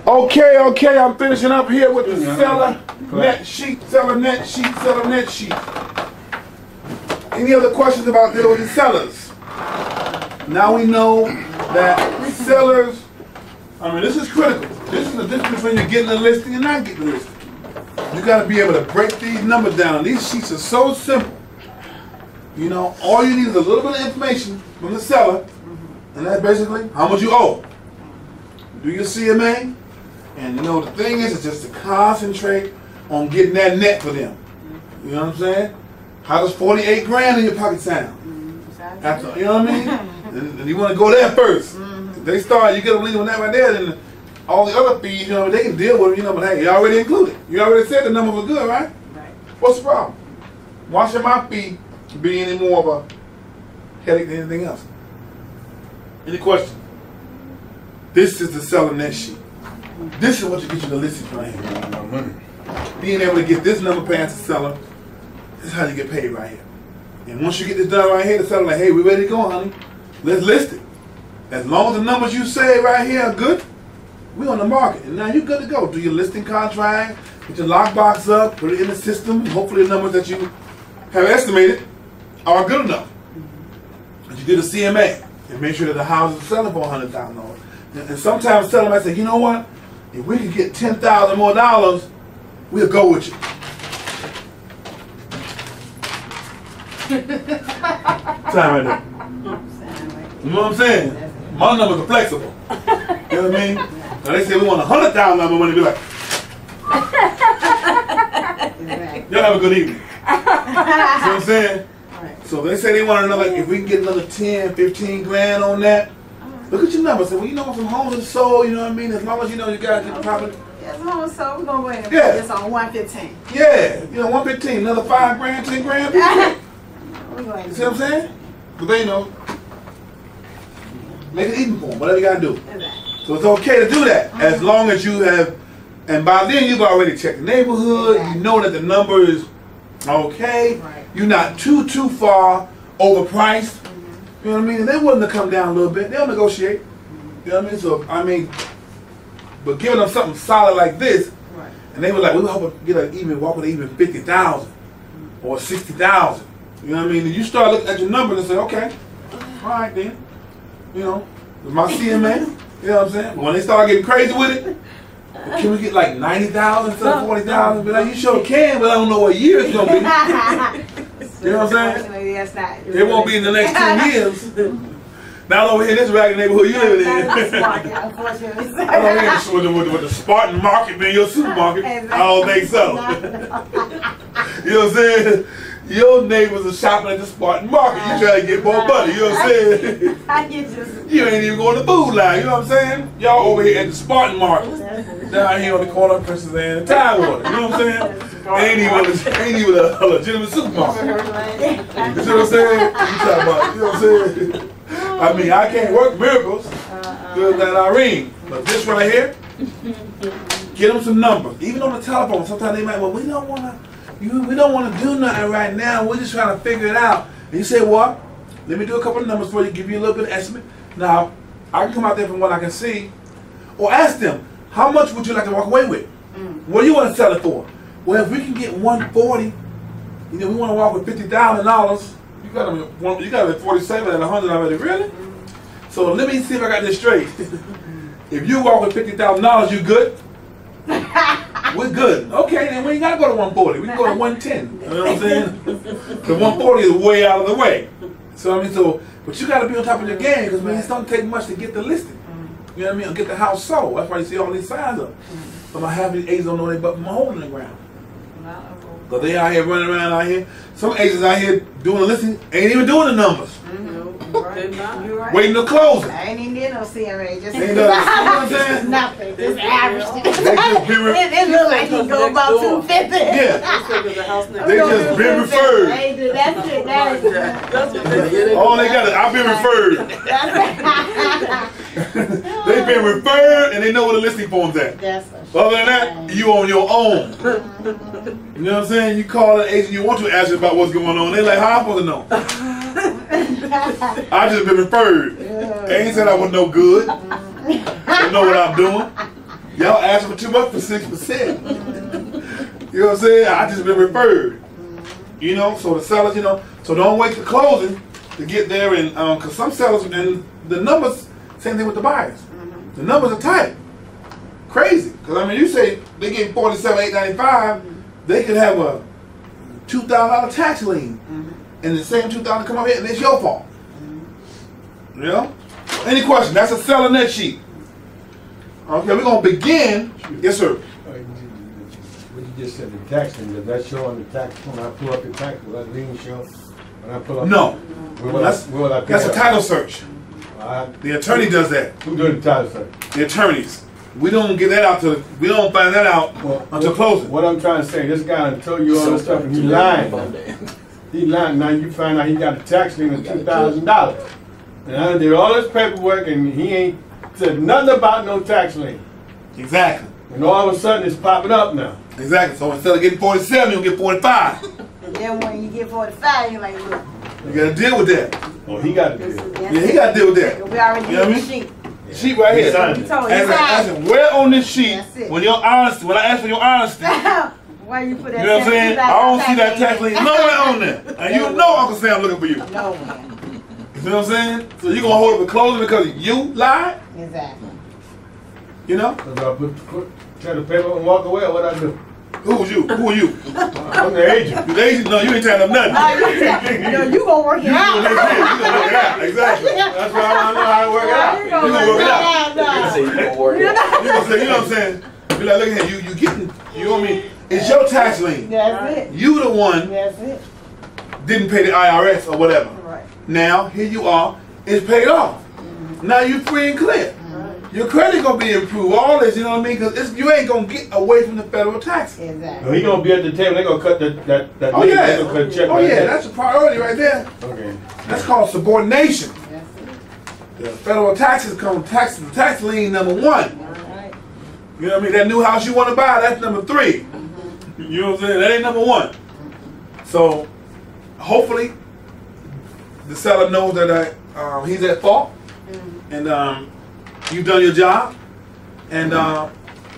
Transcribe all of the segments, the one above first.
Okay, I'm finishing up here with the seller net sheet, seller net sheet, seller net sheet. Any other questions about dealing with the sellers? Now we know that sellers, this is critical. This is the difference between you getting a listing and not getting a listing. You got to be able to break these numbers down. These sheets are so simple. You know, all you need is a little bit of information from the seller, and that's basically how much you owe. Do your CMA, and you know the thing is just to concentrate on getting that net for them. You know what I'm saying? How does 48 grand in your pocket sound? After, you know what I mean? And you want to go there first. If they start, you get them leaning on that right there, then all the other fees, you know, they can deal with it, you know, but hey, you already included. You already said the number was good, right? Right. What's the problem? Why should my fee be any more of a headache than anything else? Any question? This is the seller net sheet. This is what you get you the listing right here. Being able to get this number past the seller, this is how you get paid right here. And once you get this done right here, the seller like, hey, we ready to go, honey. Let's list it. As long as the numbers you say right here are good, we're on the market. And now you're good to go. Do your listing contract, put your lockbox up, put it in the system, and hopefully the numbers that you have estimated are good enough. And you do the CMA and make sure that the house is selling for $100,000. And sometimes the seller might say, you know what? If we could get $10,000 more, we'll go with you. Time right there. You know what I'm saying? My numbers are flexible. You know what I mean? Now they say we want $100,000 more money. Be like, y'all have a good evening. You know what I'm saying? So they say they want another, if we can get another 10, 15 grand on that, look at your numbers. So, well, you know, some homes are sold, you know what I mean? As long as you know you got to get the property. Yeah, as long as so, we're going to go ahead and put this on 115. Yeah, you know, 115, another 5 grand, 10 grand. You see what I'm saying? Because they know, make it even for them, whatever you got to do. So it's okay to do that, as long as you have, and by then you've already checked the neighborhood, you know that the number is okay, you're not too far overpriced. You know what I mean? And they're willing to come down a little bit. They'll negotiate. You know what I mean? So, but giving them something solid like this, and they were like, we hope to get an even, walk with even 50,000 or 60,000. You know what I mean? And you start looking at your numbers and say, okay, all right then. You know, my CMA, you know what I'm saying? When they start getting crazy with it, can we get like 90,000 instead of 40,000? But like, you sure can, but I don't know what year it's going to be. You know what I'm saying? It won't be in the next 2 years. Not over here in this ragged neighborhood you live in. I don't know with the Spartan market being your supermarket. I don't think so. You know what I'm saying? Your neighbors are shopping at the Spartan market. You try to get more money. You know what I'm saying? You ain't even going to food line. You know what I'm saying? Y'all over here at the Spartan market. Down here on the corner of Princess Anne and Tidewater. You know what I'm saying? Ain't even a legitimate supermarket. You see what I'm saying? You talking about, you know what I'm saying? I mean, I can't work miracles good than Irene. But this right here, get them some numbers. Even on the telephone, sometimes they might, well, we don't want to do nothing right now. We're just trying to figure it out. And you say, what? Let me do a couple of numbers for you, give you a little bit of estimate. Now, I can come out there from what I can see. Or ask them, how much would you like to walk away with? What do you want to sell it for? Well, if we can get 140, you know, we want to walk with $50,000. You got them at 47 and 100 already, really? So let me see if I got this straight. If you walk with $50,000, you good? We're good. Okay, then we ain't got to go to 140. We can go to 110. You know what I'm saying? The 140 is way out of the way. So but you got to be on top of your game because man, it don't take much to get the listing. You know what I mean? Or get the house sold. That's why you see all these signs up. But I have these agents don't know they but from a hole in the ground. But they out here running around out here. Some agents out here doing the listing ain't even doing the numbers. You're right. Waiting to close it. I ain't even did no CMA. Just nothing. Just average. It look like he go about 250. Yeah. They just been referred. That's it. All they got is I've been referred. They've been referred and they know where the listing form's at. Other than that, you on your own. You know what I'm saying? You call an agent you want to ask about what's going on. They're like, how am I supposed to know? I just been referred. They ain't said I was no good. They know what I'm doing. Y'all asking for too much for 6%. You know what I'm saying? I just been referred. You know, so the sellers, you know, so don't wait for closing to get there, and because some sellers and the numbers, same thing with the buyers. The numbers are tight, crazy. Because I mean, you say they get $47,895, they could have a $2,000 tax lien, and the same $2,000 come up here, and it's your fault. You know? Any question? That's a seller net sheet. Okay, we're gonna begin. Yes, sir. What you just said, the tax lien, does that show on the tax when I pull up the tax? Will that lien show when I pull up? No. Where will I pick That's a up? title search. The attorney does that. Who does the title search? The attorneys. We don't get that out to. We don't find that out until closing. What I'm trying to say, this guy done told you all this stuff and he lying. He lying. Now you find out he got a tax lien of $2,000. And I did all this paperwork and he ain't said nothing about no tax lien. Exactly. And all of a sudden it's popping up now. Exactly. So instead of getting 47, you'll get 45. And then when you get 45, you're like, look. You gotta deal with that. Oh, he got to do it. Yeah, he gotta deal with that. We already You know what I did the mean? sheet. Sheet right here. Asking where on this sheet, when your honesty, when I ask for your honesty, Why you put that? you know what I'm saying? I don't see that tax lien nowhere on there. And you know Uncle Sam looking for you. No, man. You know what I'm saying? So you gonna hold up a closing because you lied? Exactly. You know? So do I tear the paper and walk away or what I do? Who's you? Who are you? I'm the agent. You the agent? No, you ain't telling them nothing. No, you gonna work it out. You gonna work it out. Exactly. That's why I want to know how to work it out. You gonna work it out. You gonna work it out. You gonna say, you know what I'm saying? Be like, look at here, you getting, you know what I mean? It's your tax lien. That's it. You the one That's it. didn't pay the IRS or whatever. Right. Now, here you are, it's paid off. Now you free and clear. Your credit gonna be improved, all this, you know what I mean? Because you ain't gonna get away from the federal tax. Exactly. So he gonna be at the table, they gonna cut that Oh lien, yeah, they gonna cut the check oh right yeah, there. that's a priority right there. Okay. That's called subordination. That's it. The federal taxes come tax lien number 1. All right. You know what I mean? That new house you want to buy, that's number 3. You know what I'm saying? That ain't number 1. So, hopefully, the seller knows that he's at fault, and you've done your job, and got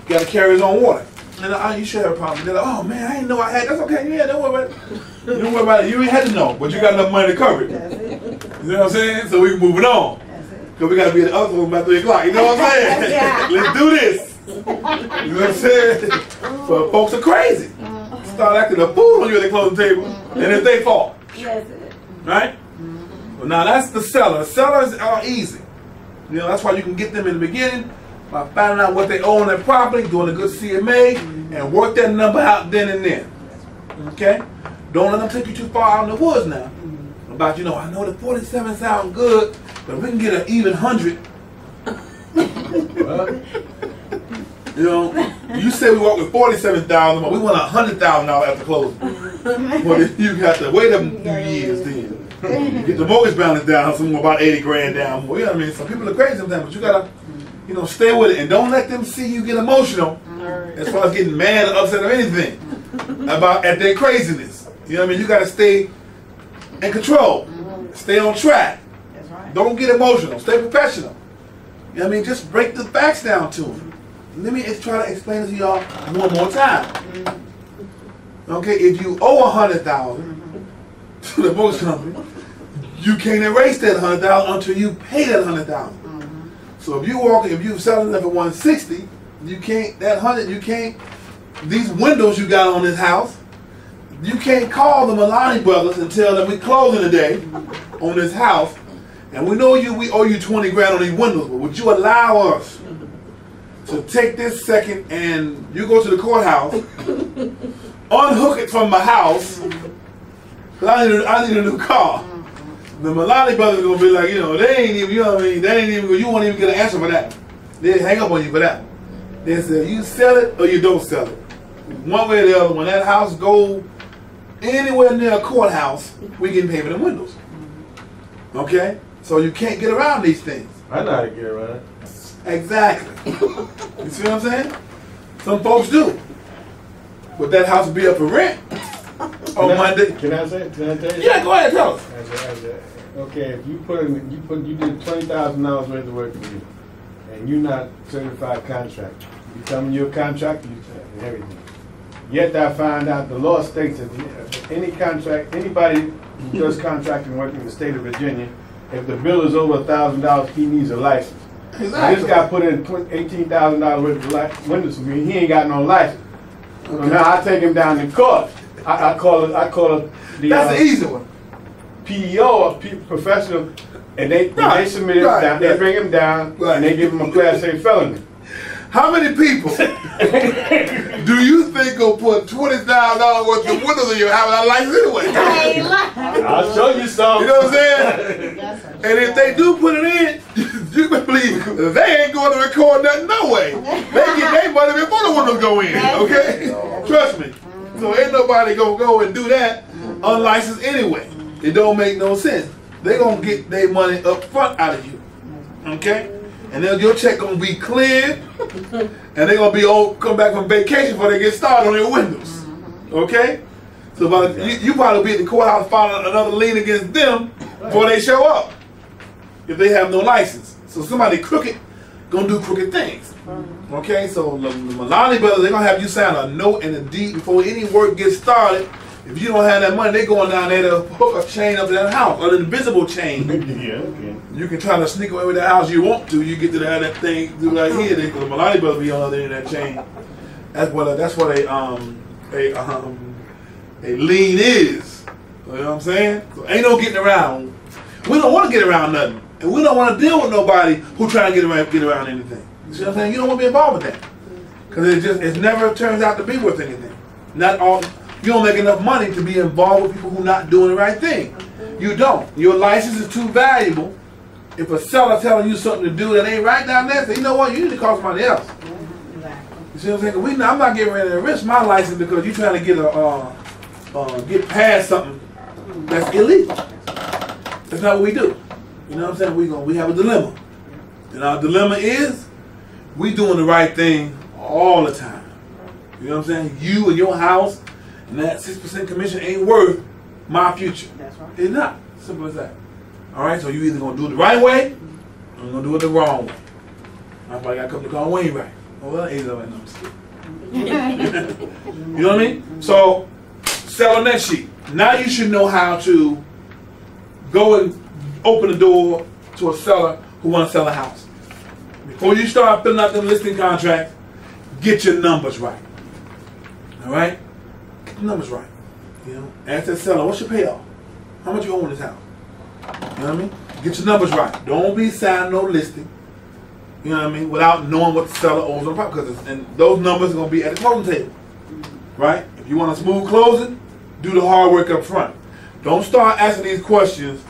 to carry his own water. And you should have a problem. They're like, oh man, I didn't know I had. That's okay. Yeah, don't worry about it. Don't worry about it. You ain't had to know, but you got enough money to cover it. That's it. You know what I'm saying? So we can move it on. That's it. Because we got to be at the other room by 3 o'clock. You know what I'm saying? Yeah. Let's do this. You know what I'm saying? So folks are crazy. Start acting a fool on you at the closing table, and it's their fault. That's it. Right? Well, now that's the seller. Sellers are easy. You know, that's why you can get them in the beginning by finding out what they owe on their property, doing a good CMA, and work that number out then and there. Okay? Don't let them take you too far out in the woods now. About, you know, I know the 47 sound good, but if we can get an even 100. Well, You know, you say we walk with 47,000, but we want $100,000 after closing. Well, you got to wait a few years then. Get the mortgage balance down, some more about 80 grand down. Well, you know what I mean? Some people are crazy sometimes, but you gotta, you know, stay with it and don't let them see you get emotional as far as getting mad or upset or anything about at their craziness. You know what I mean? You gotta stay in control, stay on track. That's right. Don't get emotional. Stay professional. You know what I mean? Just break the facts down to them. Let me try to explain it to y'all one more time. Okay, if you owe $100,000 to the mortgage company, you can't erase that $100,000 until you pay that $100,000. So if you selling it for $160,000, you can't these windows you got on this house, you can't call the Milani brothers and tell them we closing today on this house, and we know we owe you 20 grand on these windows, but would you allow us to take this second and you go to the courthouse, unhook it from my house, because I need a new car. The Milani brothers are going to be like, you know, they ain't even, you know what I mean, you won't even get an answer for that. They hang up on you for that. They say, you sell it or you don't sell it. One way or the other, when that house go anywhere near a courthouse, we can pay for the windows. Okay? So you can't get around these things. I know how to get around it. Exactly. You see what I'm saying? Some folks do. But that house will be up for rent on Monday. Can I say? Can I tell you? Yeah, go ahead, tell us. Okay, if you did $20,000 worth of work for you, and you're not certified contractor. You tell me you're a contractor, you tell me everything. Yet I find out the law states that anybody who does contracting work in the state of Virginia, if the bill is over $1,000, he needs a license. Exactly. This guy put in $18,000 worth of windows for me. He ain't got no license. So now I take him down to court. I call it the That's the easy one. PEO, professional, and they submit him down. They bring him down and they give him a Class A felony. How many people do you think will put $20,000 worth of windows in your house without a license anyway? I'll show you some. You know what I'm saying? And if they do put it in, you can believe they ain't going to record nothing no way. They get their money before the windows go in, okay? Trust me. So ain't nobody going to go and do that unlicensed anyway. It don't make no sense. They going to get their money up front out of you, okay? And then your check gonna be cleared, and they're gonna be come back from vacation before they get started on your windows. Okay? So you probably be at the courthouse filing another lien against them before they show up, if they have no license. So somebody crooked gonna do crooked things. Okay? So the Malani brothers, they're gonna have you sign a note and a deed before any work gets started. If you don't have that money, they're going down there to hook a chain up to that house, an invisible chain. Yeah, okay. You can try to sneak away with that house you want to. You get to that thing do right here. The Malani brothers be on the other end of that chain. That's what a lien is. You know what I'm saying? So ain't no getting around. We don't want to get around nothing, and we don't want to deal with nobody who trying to get around anything. You see what I'm saying? You don't want to be involved with that because it never turns out to be worth anything. Not all. You don't make enough money to be involved with people who are not doing the right thing. You don't. Your license is too valuable. If a seller telling you something to do that ain't right down there, say, you know what, you need to call somebody else. You see what I'm saying? I'm not getting ready to risk my license because you're trying to get past something that's illegal. That's not what we do. You know what I'm saying? We have a dilemma. And our dilemma is we doing the right thing all the time. You know what I'm saying? You and your house and that 6% commission ain't worth my future. That's right. It's not. Simple as that. Alright, so you either gonna do it the right way or you're gonna do it the wrong way. That's why I gotta come to call Wayne right. Oh well, ain't no You know what I mean? So sell on that sheet. Now you should know how to go and open the door to a seller who wants to sell a house. Before you start filling out them listing contracts, get your numbers right. Alright? Get the numbers right. You know? Ask that seller, what's your payoff? How much you own this house? You know what I mean? Get your numbers right. Don't be signing no listing. You know what I mean? Without knowing what the seller owns on the property. And those numbers are going to be at the closing table. Right? If you want a smooth closing, do the hard work up front. Don't start asking these questions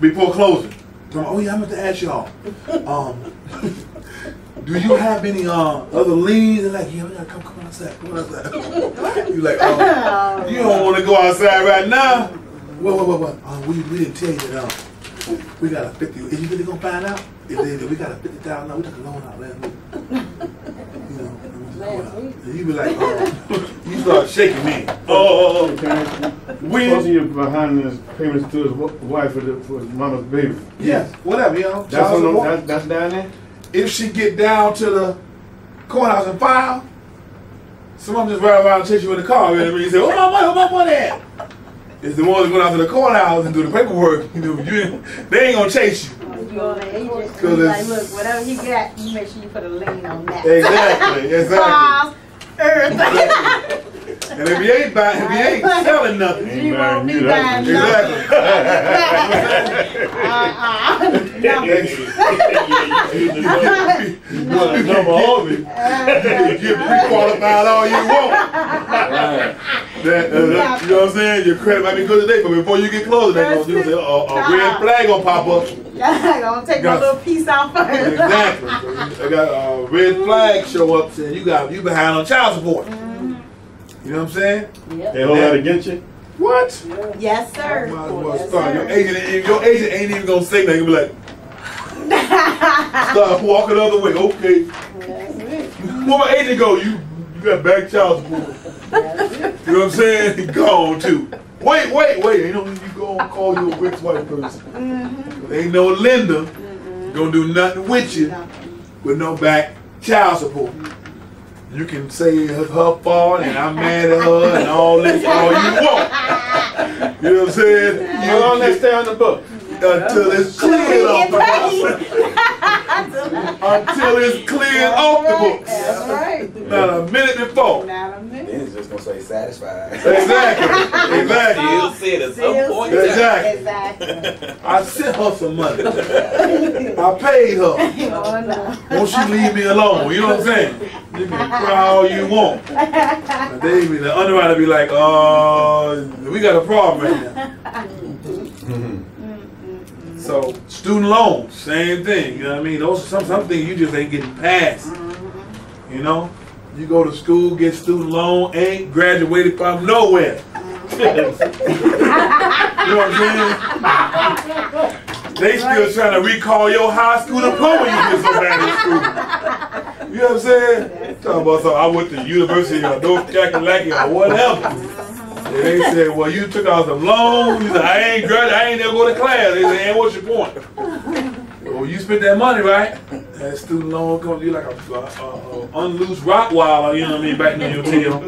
before closing. Oh yeah, I meant to ask y'all. Do you have any other liens? And like, yeah, we gotta come outside. Come outside. You like, you don't want to go outside right now. What? We didn't tell you that. We got a 50. Is you really gonna find out? If we got a $50,000, we took a loan out last week. You know, and you be like, you start shaking me. Supposing you're behind his payments to his wife for his mama's baby. Yes, whatever, you know. That's down there? If she get down to the courthouse and file, some of them just ride around and chase you in the car. You know what I mean? You say, where my money at? It's the ones that go down to the courthouse and do the paperwork. You know, they ain't gonna chase you. You on the agent. Like, look, whatever he got, you make sure you put a lien on that. Exactly. And if he ain't selling nothing, you won't be buying nothing. Exactly. You pre-qualified all you want. You know what I'm saying? Your credit might be good today, but before you get close, they're going to do a red flag gonna pop up. I'm gonna take my little piece out first. Exactly. They got a red flag show up saying you behind on child support. You know what I'm saying? Yep. They hold that against you? What? Yes, sir. Yes, sir. Your agent ain't even gonna say nothing. He'll be like, start walking the other way. Okay. Where my agent go? You got back child support. You know what I'm saying? He gone too. Wait. You know, you go and call your ex-wife person. Ain't no lender Gonna do nothing with you with no back child support. You can say it's her fault and I'm mad at her and all this all you want. You know what I'm saying? How long they stay on the book? Until it's cleared off the books. Until it's cleared off the books. That's right. Not a minute before. Not a minute. Then it's just gonna say satisfied. Exactly. Exactly. You'll see it at some point. Exactly. I sent her some money. I paid her. Oh, no. Won't she leave me alone? You know what I'm saying? You can cry all you want. But the underwriter be like, we got a problem right now. So student loans, same thing. You know what I mean? Those are some things you just ain't getting past. You know? You go to school, get student loan, ain't graduated from nowhere. You know what I'm saying? They still trying to recall your high school diploma you did so bad in school. You know what I'm saying? Talking about something, I went to the University of North Carolina or whatever. And they said, well, you took out some loans. You said, I ain't graduated, I ain't never go to class. They said, and what's your point? Well, you spent that money, right? That student loan comes to you like a unloose Rottweiler, you know what I mean, back in your tail.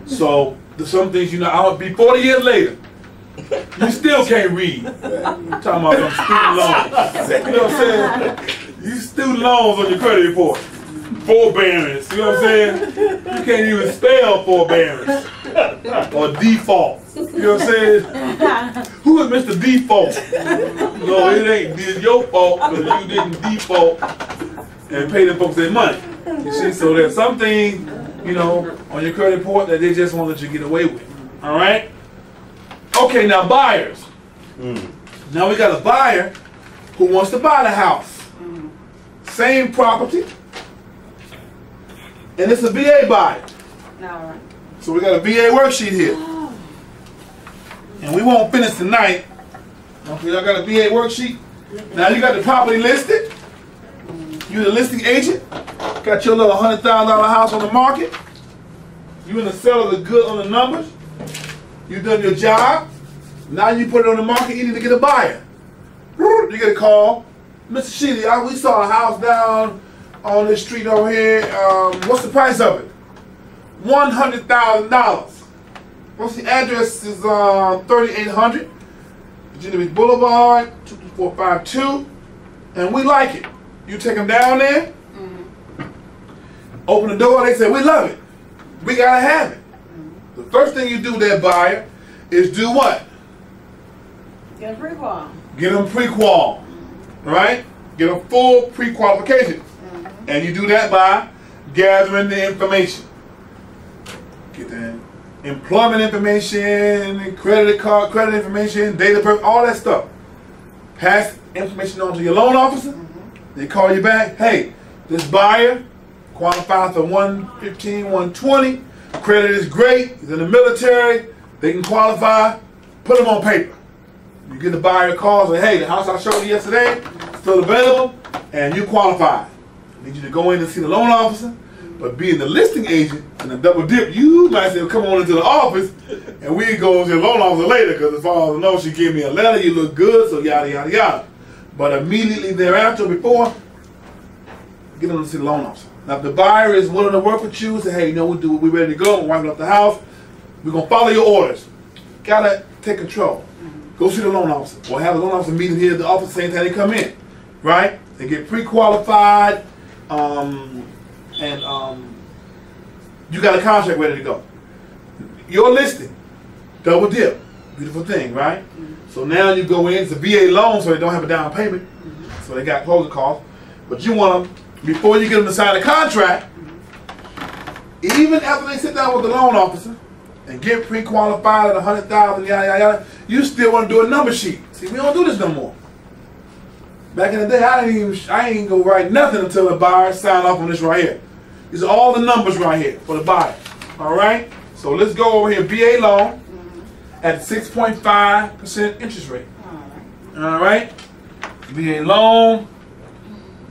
So, there's some things, you know, I'll be 40 years later. You still can't read. I'm talking about some student loans. You know what I'm saying? You student loans on your credit report. Forbearance. You know what I'm saying? You can't even spell forbearance. Or default. You know what I'm saying? Who is Mr. Default? No, it ain't. It's your fault because you didn't default and pay them folks their money. You see, so there's something, you know, on your credit report that they just won't let you get away with. All right? Okay, now buyers. Now we got a buyer who wants to buy the house. Same property. And it's a VA buyer. All right. So we got a VA worksheet here. And we won't finish tonight. Okay, y'all got a VA worksheet. Now you got the property listed. You're the listing agent. Got your little $100,000 house on the market. You in the sell of the good on the numbers. You done your job. Now you put it on the market. You need to get a buyer. You get a call. Mr. Sheely, we saw a house down on this street over here. What's the price of it? $100,000. What's the address? Is 3800 Virginia Beach Boulevard, 22452. And we like it. You take them down there. Open the door. They say, we love it. We got to have it. The first thing you do there, buyer, is do what? Get a pre-qual. Get them pre-qual. Right? Get a full pre-qualification. And you do that by gathering the information. Get the employment information, credit card, credit information, date of birth, all that stuff. Pass information on to your loan officer. They call you back. Hey, this buyer qualifies for 115, 120. Credit is great. He's in the military. They can qualify. Put them on paper. You get the buyer a call and say, hey, the house I showed you yesterday is still available and you qualify. I need you to go in and see the loan officer. But being the listing agent and a double dip, you might say, well, come on into the office and we go to the loan officer later because as far as I know, she gave me a letter, you look good, so yada, yada, yada. But immediately thereafter, before, get them to see the loan officer. Now, if the buyer is willing to work with you, say, hey, you know, we're ready to go, we're wiping up the house, we're going to follow your orders. Gotta take control. Go see the loan officer. Or have the loan officer meeting here at the office the same time they come in. Right? They get pre-qualified, you got a contract ready to go. Your listing, double dip, beautiful thing, right? So now you go in, it's a VA loan, so they don't have a down payment, so they got closing costs. But you want them, before you get them to sign a contract, even after they sit down with the loan officer and get pre-qualified at $100,000, yada, yada, yada, you still want to do a number sheet. See, we don't do this no more. Back in the day, I ain't go write nothing until the buyer sign off on this right here. These are all the numbers right here for the buyer. All right? So let's go over here. VA loan at 6.5% interest rate. All right? VA loan,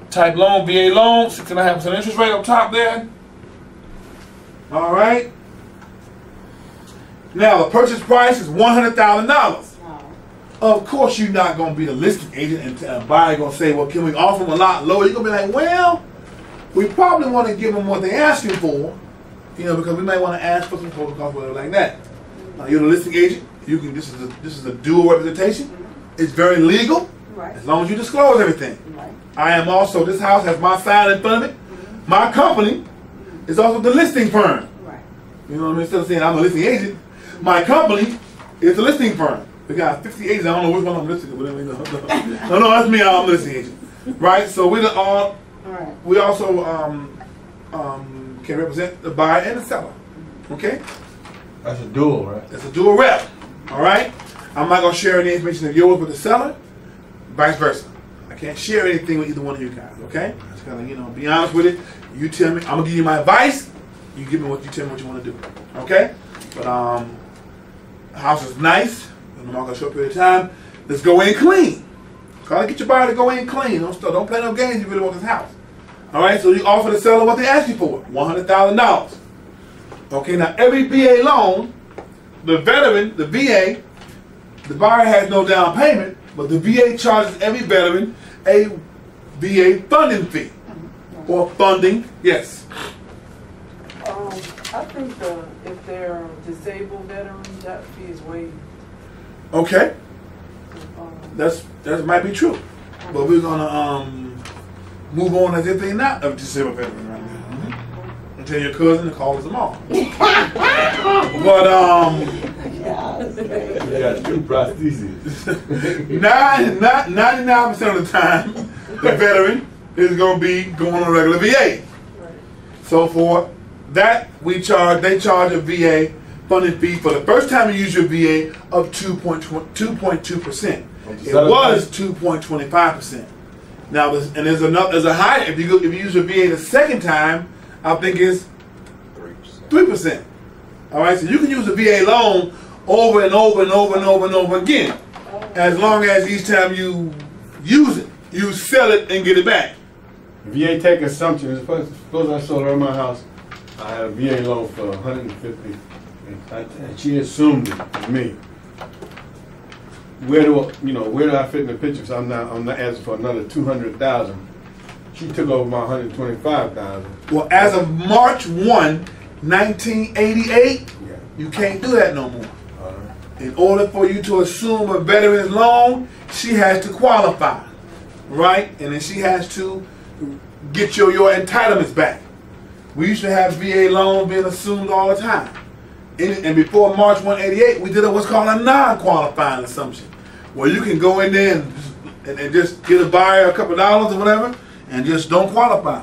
type loan, VA loan, 6.5% interest rate up top there. All right? Now the purchase price is $100,000. Of course, you're not going to be the listing agent and a buyer going to say, well, can we offer them a lot lower? You're going to be like, well, we probably want to give them what they're asking for, because we might want to ask for some total cost, whatever like that. Now, you're the listing agent. You can. This is a dual representation. It's very legal, Right. as long as you disclose everything. Right. I am also, this house has my sign in front of it. My company is also the listing firm. Right. You know what I mean? Instead of saying I'm a listing agent, my company is the listing firm. We got 50 agents. I don't know which one I'm listing with. No, that's me. I'm a listing agent. Right? So we all. Right. We also can represent the buyer and the seller. Okay? That's a dual, right? That's a dual rep. All right? I'm not going to share any information of yours with the seller. Vice versa. I can't share anything with either one of you guys. Okay? Just kind of, be honest with it. You tell me. I'm going to give you my advice. You give me what you tell me what you want to do. Okay? But the house is nice. I'm not going to show a period of time. Let's go in clean. Gotta get your buyer to go in clean. Don't play no games if you really want this house. All right, so you offer the seller what they ask you for, $100,000. Okay, now every VA loan, the veteran, the VA, the buyer has no down payment, but the VA charges every veteran a VA funding fee. Or funding, yes. I think if they're disabled veterans, that fee is waived. Okay, that might be true, but we're gonna move on as if they're not a disabled veteran right now. And tell your cousin to call us tomorrow. But You got two prostheses. 99% of the time, the veteran is gonna be going on a regular VA. So for that, they charge a VA funding fee for the first time you use your VA of 2.2%. It was 2.25%. Now, there's a higher. If you use your VA the second time, I think it's 3%. All right, so you can use a VA loan over and over and over and over and over again, as long as each time you use it, you sell it and get it back. VA take assumption. Suppose I sold her my house. I had a VA loan for $150, and she assumed it was me. Where do I fit in the picture? So I'm not asking for another $200,000. She took over my $125,000. Well, as of March 1, 1988, you can't do that no more. In order for you to assume a veteran's loan, she has to qualify, right? And then she has to get your entitlements back. We used to have VA loans being assumed all the time. And before March 188, we did what's called a non-qualifying assumption, where you can go in there and just get a buyer a couple of dollars or whatever, and just don't qualify.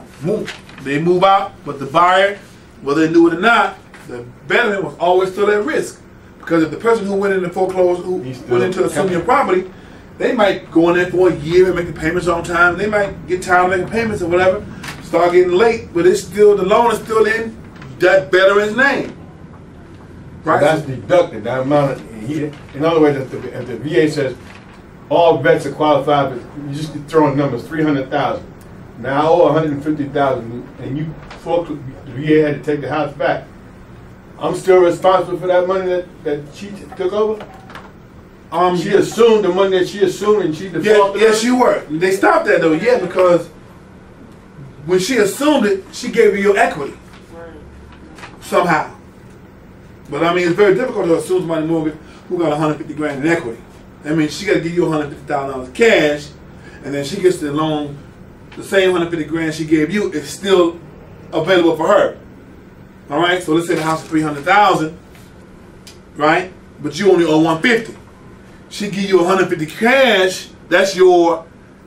They move out, but the buyer, whether they knew it or not, the veteran was always still at risk. Because if the person who went into foreclosure, who went into assuming your property, they might go in there for a year and make the payments on time. They might get tired of making payments or whatever, start getting late, but the loan is still in that veteran's name. Right? So that's deducted, that amount in other words, if the VA says all vets are qualified, but you just throwing numbers, 300,000. Now I owe 150,000, and the VA had to take the house back. I'm still responsible for that money that she took over? She assumed the money that she assumed, and she defaulted. Yes, you were. They stopped that though, because when she assumed it, she gave you your equity somehow. But I mean, it's very difficult to assume somebody mortgage who got 150 grand in equity. I mean, she got to give you $150,000 cash, and then she gets the loan. The same 150 grand she gave you is still available for her. All right. So let's say the house is 300,000, right? But you only owe 150. She give you 150 cash. That's your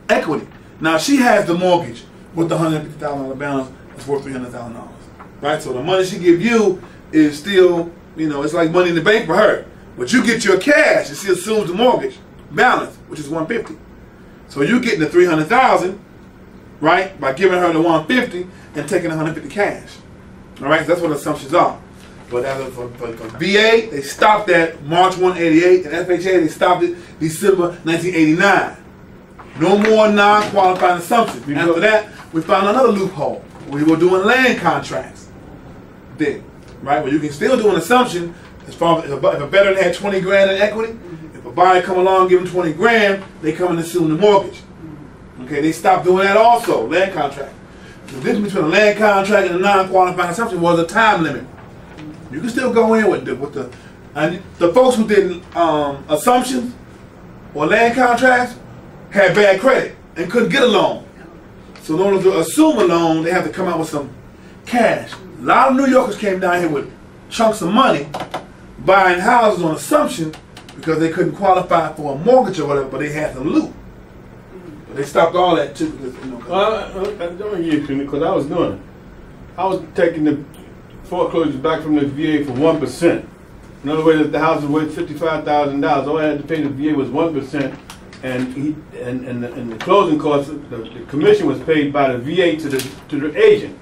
equity. Now she has the mortgage with the $150,000 balance. It's worth $300,000, right? So the money she give you is still, it's like money in the bank for her. But you get your cash, and she assumes the mortgage balance, which is 150. So you're getting the 300,000, right, by giving her the 150 and taking 150 cash. All right, so that's what assumptions are. But as for VA, they stopped that March 188, and FHA, they stopped it December 1989. No more non-qualifying assumptions. After that, we found another loophole. We were doing land contracts then, right? Well, you can still do an assumption as far as if a veteran had 20 grand in equity, if a buyer come along, give them 20 grand, they come in and sue the mortgage. Okay, they stopped doing that also, land contract. The difference between a land contract and a non-qualifying assumption was a time limit. You can still go in with the folks who did assumptions or land contracts had bad credit and couldn't get a loan. So in order to assume a loan, they have to come out with some cash. A lot of New Yorkers came down here with chunks of money buying houses on assumption because they couldn't qualify for a mortgage or whatever, but they had some loot. But they stopped all that too. Because, because I was doing it. I was taking the foreclosures back from the VA for 1%. In other words, if the house was worth $55,000, all I had to pay the VA was 1%, and the closing costs, the commission was paid by the VA to the agent.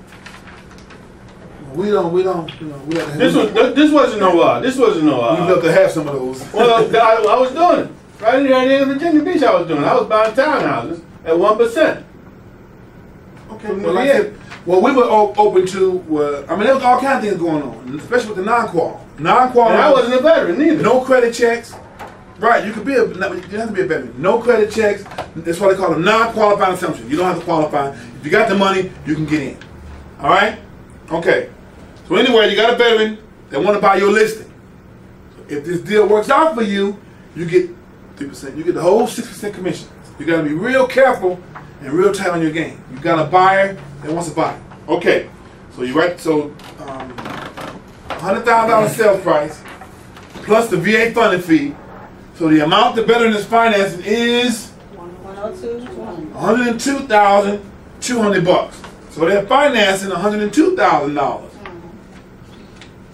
We don't. This wasn't no. This wasn't no. We'd love to have some of those. Well, I was doing it right here in Virginia Beach. I was doing it. I was buying townhouses at 1%. Okay. Well, we were open to. I mean, there was all kinds of things going on, especially with the non-qual. Non-qual. And I wasn't a veteran either. No credit checks. Right. You could be you have to be a veteran. No credit checks. That's what they call a non-qualifying assumption. You don't have to qualify. If you got the money, you can get in. All right. Okay. So anyway, you got a veteran that want to buy your listing. If this deal works out for you, you get 3%. You get the whole 6% commission. You got to be real careful and real tight on your game. You got a buyer that wants to buy. Okay. So you write $100,000 sales price plus the VA funding fee. So the amount the veteran is financing is $102,200. So they're financing $102,000.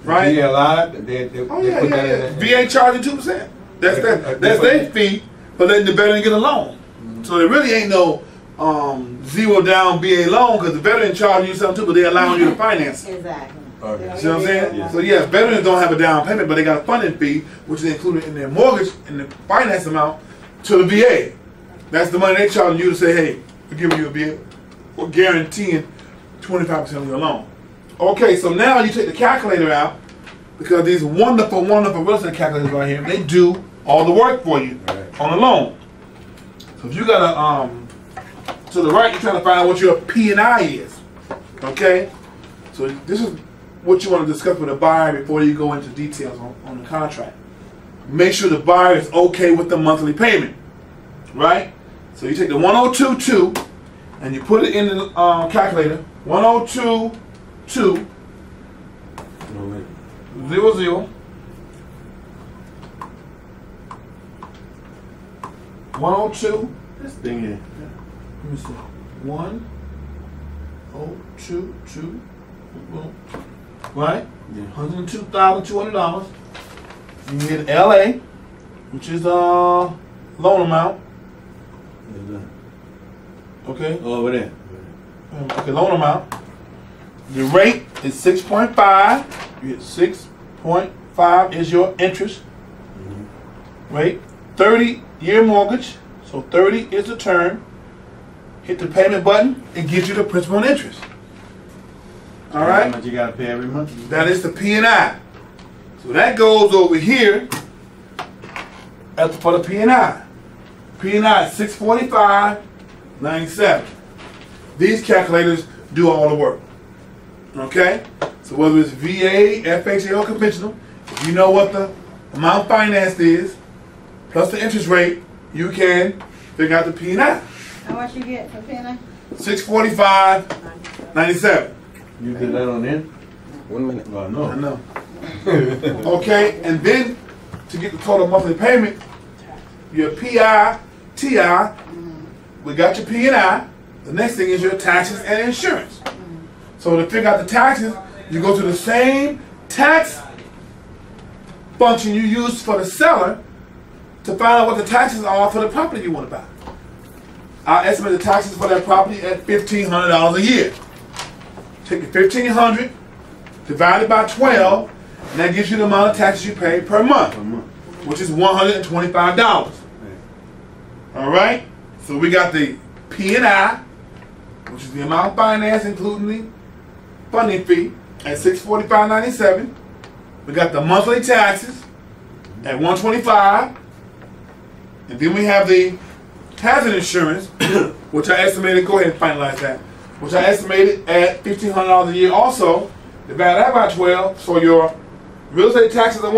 Right? VA allowed? VA charging 2%. That's their fee for letting the veteran get a loan. So there really ain't no zero down VA loan because the veteran charging you something too, but they're allowing you to finance it. Exactly. Okay. See what I'm saying? Yeah. So yes, veterans don't have a down payment, but they got a funding fee, which is included in their mortgage and the finance amount to the VA. That's the money they charging you to say, hey, we're giving you a VA, we're guaranteeing 25% of your loan. Okay, so now you take the calculator out because these wonderful, wonderful real estate calculators right here, they do all the work for you on a loan. So if you got a, to the right, you're trying to find out what your P&I is. Okay? So this is what you want to discuss with a buyer before you go into details on the contract. Make sure the buyer is okay with the monthly payment. Right? So you take the 1022 and you put it in the calculator. 1022 00 102. This thing here. Let me see. 1022. Right? Yeah. $102,200. You get LA, which is loan amount. Okay. Over there. Okay, loan amount. The rate is 6.5. You get 6.5 is your interest rate. 30-year mortgage. So 30 is the term. Hit the payment button. It gives you the principal and interest. All right. How much you gotta pay every month? That is the P&I. So that goes over here for the P&I. P&I is $645.97. These calculators do all the work. Okay? So whether it's VA, FHA, or conventional, if you know what the amount financed is, plus the interest rate, you can figure out the P&I. How much you get for P&I? $645.97. You did that on there? 1 minute. Oh, no. I know. Okay, and then to get the total monthly payment, your PI, TI, we got your P&I. The next thing is your taxes and insurance. So to figure out the taxes, you go to the same tax function you use for the seller to find out what the taxes are for the property you want to buy. I estimate the taxes for that property at $1,500 a year. Take the $1,500, divide it by 12, and that gives you the amount of taxes you pay per month, which is $125. All right? So we got the P&I, which is the amount financed, including the funding fee, at $645.97. We got the monthly taxes at $125. And then we have the hazard insurance, which I estimated, go ahead and finalize that, which I estimated at $1,500 a year also. Divide that by 12, so your real estate taxes at